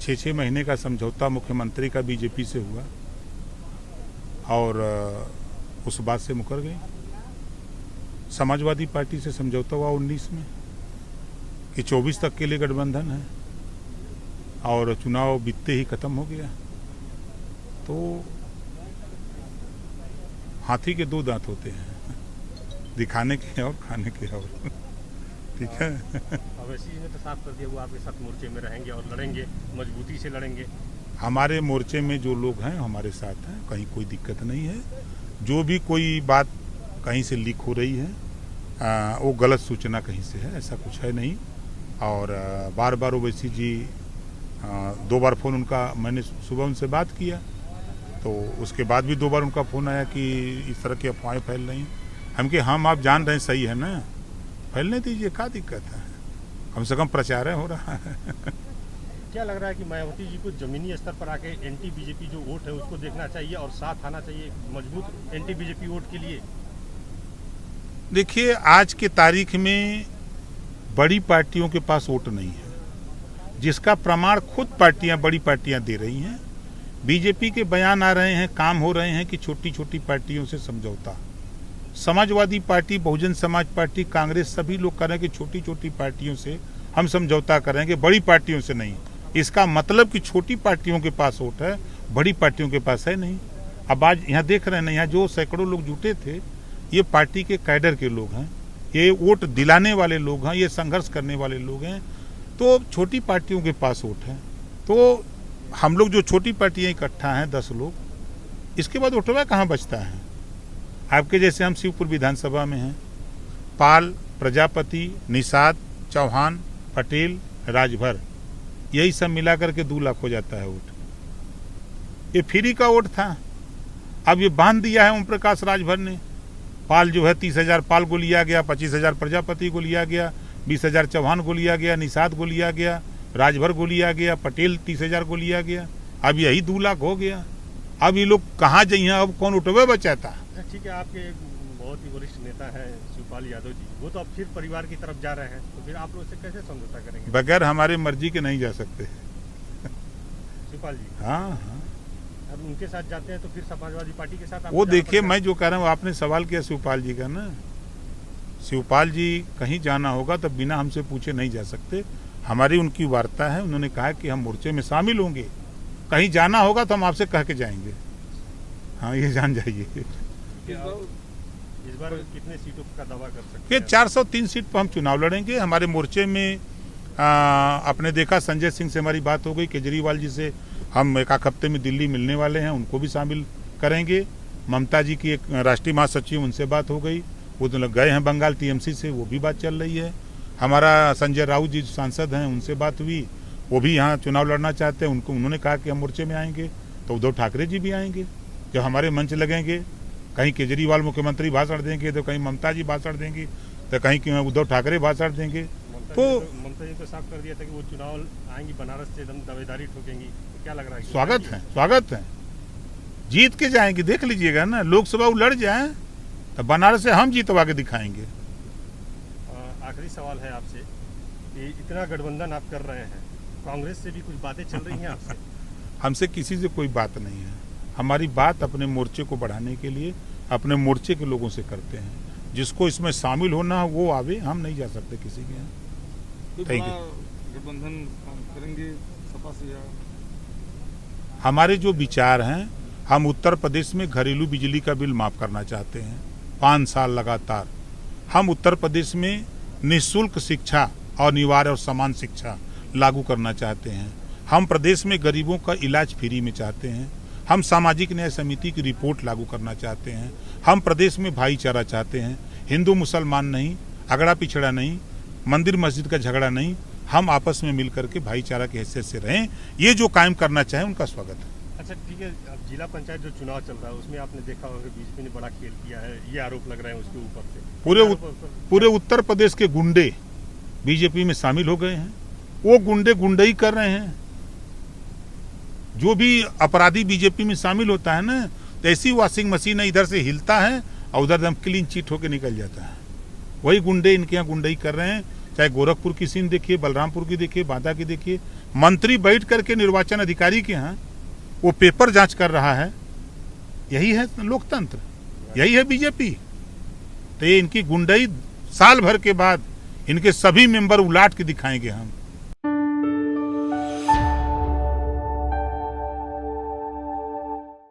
6 महीने का समझौता मुख्यमंत्री का बीजेपी से हुआ और उस बात से मुकर गई। समाजवादी पार्टी से समझौता हुआ 19 में कि 24 तक के लिए गठबंधन है और चुनाव बीतते ही खत्म हो गया। तो हाथी के 2 दांत होते हैं, दिखाने के और खाने के और। ठीक है। अवैसी ने तो साफ कर दिया वो आपके साथ मोर्चे में रहेंगे और लड़ेंगे, मजबूती से लड़ेंगे। हमारे मोर्चे में जो लोग हैं हमारे साथ हैं, कहीं कोई दिक्कत नहीं है। जो भी कोई बात कहीं से लीक हो रही है वो गलत सूचना कहीं से है, ऐसा कुछ है नहीं। और बार बार ओवैसी जी 2 बार फ़ोन उनका, मैंने सुबह उनसे बात किया तो उसके बाद भी 2 बार उनका फ़ोन आया कि इस तरह की अफवाहें फैल रही हैं। हम कि हम आप जान रहे हैं सही है ना, फैलने दीजिए, क्या दिक्कत है, कम से कम प्रचार हो रहा है। क्या लग रहा है कि मायावती जी को जमीनी स्तर पर आके एंटी बीजेपी जो वोट है उसको देखना चाहिए और साथ आना चाहिए मजबूत एंटी बीजेपी वोट के लिए? देखिए, आज के तारीख में बड़ी पार्टियों के पास वोट नहीं है, जिसका प्रमाण खुद पार्टियां, बड़ी पार्टियां दे रही हैं। बीजेपी के बयान आ रहे हैं, काम हो रहे हैं कि छोटी छोटी पार्टियों से समझौता। समाजवादी पार्टी, बहुजन समाज पार्टी, कांग्रेस, सभी लोग कह रहे हैं कि छोटी छोटी पार्टियों से हम समझौता करेंगे, बड़ी पार्टियों से नहीं। इसका मतलब कि छोटी पार्टियों के पास वोट है, बड़ी पार्टियों के पास है नहीं। अब आज यहाँ देख रहे हैं ना, यहाँ जो सैकड़ों लोग जुटे थे, ये पार्टी के कैडर के लोग हैं, ये वोट दिलाने वाले लोग हैं, ये संघर्ष करने वाले लोग हैं। तो छोटी पार्टियों के पास वोट है। तो हम लोग जो छोटी पार्टियां इकट्ठा हैं 10 लोग, इसके बाद वोटवा कहाँ बचता है? आपके जैसे हम शिवपुर विधानसभा में हैं, पाल, प्रजापति, निषाद, चौहान, पटेल, राजभर, यही सब मिलाकर के 2 लाख हो जाता है वोट। ये फ्री का वोट था, अब ये बांध दिया है ओम प्रकाश राजभर ने। पाल जो है 30,000 पाल को लिया गया, 25,000 प्रजापति को लिया गया, 20,000 चौहान को लिया गया, निषाद को लिया गया, राजभर को लिया गया, पटेल 30,000 को लिया गया। अब यही 2 लाख हो गया। अब ये लोग कहाँ जाइए, अब कौन उठवे बचाता? ठीक है, आपके बहुत ही वरिष्ठ नेता हैं शिवपाल यादव जी, वो तो अब फिर परिवार की तरफ जा रहे हैं, तो फिर आप लोग से कैसे समझौता करेंगे? बगैर हमारे मर्जी के नहीं जा सकते शिवपाल जी। हाँ हाँ, अब उनके साथ जाते हैं तो फिर समाजवादी पार्टी के साथ वो देखिए, मैं जो कह रहा हूँ, आपने सवाल किया शिवपाल जी का ना, शिवपाल जी कहीं जाना होगा तो बिना हमसे पूछे नहीं जा सकते। हमारी उनकी वार्ता है, उन्होंने कहा कि हम मोर्चे में शामिल होंगे, कहीं जाना होगा तो हम आपसे कह के जाएंगे। हाँ, ये जान जाइए। इस बार कितने सीटों का दावा कर सकते हैं? ये 403 सीट पर हम चुनाव लड़ेंगे। हमारे मोर्चे में आपने देखा, संजय सिंह से हमारी बात हो गई, केजरीवाल जी से हम 1 हफ्ते में दिल्ली मिलने वाले हैं, उनको भी शामिल करेंगे। ममता जी की एक राष्ट्रीय महासचिव, उनसे बात हो गई, वो तो गए हैं बंगाल टीएमसी से, वो भी बात चल रही है। हमारा संजय राउत जी सांसद हैं, उनसे बात हुई, वो भी यहाँ चुनाव लड़ना चाहते हैं। उन्होंने कहा कि हम मोर्चे में आएंगे। तो उद्धव ठाकरे जी भी आएंगे, जब हमारे मंच लगेंगे, कहीं केजरीवाल मुख्यमंत्री भाषण देंगे, तो कहीं ममता जी भाषण देंगी, तो कहीं उद्धव ठाकरे भाषण देंगे। तो ममता जी तो साफ कर दिया था कि वो चुनाव आएंगी बनारस से, एकदम दावेदारी ठोकेंगी। तो क्या लग रहा है? स्वागत है, जीत के जाएंगे, देख लीजिएगा ना, लोकसभा वो लड़ जाए तो बनारस से हम जीतवा के दिखाएंगे। आखिरी सवाल है आपसे, कि इतना गठबंधन आप कर रहे हैं, कांग्रेस से भी कुछ बातें चल रही हैं आपसे? हमसे किसी से कोई बात नहीं है। हमारी बात अपने मोर्चे को बढ़ाने के लिए अपने मोर्चे के लोगों से करते हैं। जिसको इसमें शामिल होना है वो आवे, हम नहीं जा सकते किसी के यहाँ। Thank you. गठबंधन करेंगे सपा से या? हमारे जो विचार हैं, हम उत्तर प्रदेश में घरेलू बिजली का बिल माफ करना चाहते हैं 5 साल लगातार। हम उत्तर प्रदेश में निःशुल्क शिक्षा और अनिवार्य और समान शिक्षा लागू करना चाहते हैं। हम प्रदेश में गरीबों का इलाज फ्री में चाहते हैं। हम सामाजिक न्याय समिति की रिपोर्ट लागू करना चाहते हैं। हम प्रदेश में भाईचारा चाहते हैं, हिंदू मुसलमान नहीं, अगड़ा पिछड़ा नहीं, मंदिर मस्जिद का झगड़ा नहीं, हम आपस में मिलकर के भाईचारा की हैसियत से रहें। ये जो कायम करना चाहें उनका स्वागत है। अच्छा ठीक है, अब जिला पंचायत जो चुनाव चल रहा है उसमें आपने देखा होगा बीजेपी ने बड़ा खेल किया है, ये आरोप लग रहे हैं उसके ऊपर से। पूरे उत्तर प्रदेश के गुंडे बीजेपी में शामिल हो गए हैं। वो गुंडे गुंडई कर रहे हैं। जो भी अपराधी बीजेपी में शामिल होता है ना, तो ऐसी वॉशिंग मशीन है, इधर से हिलता है और उधर एकदम क्लीन चिट होकर निकल जाता है। वही गुंडे इनके यहाँ गुंडई कर रहे हैं। चाहे गोरखपुर की सीन देखिए, बलरामपुर की देखिए, बांदा की देखिए, मंत्री बैठ करके निर्वाचन अधिकारी के यहाँ वो पेपर जांच कर रहा है। यही है लोकतंत्र, यही है बीजेपी। तो ये इनकी गुंडई साल भर के बाद इनके सभी मेंबर उलाट के दिखाएंगे हम।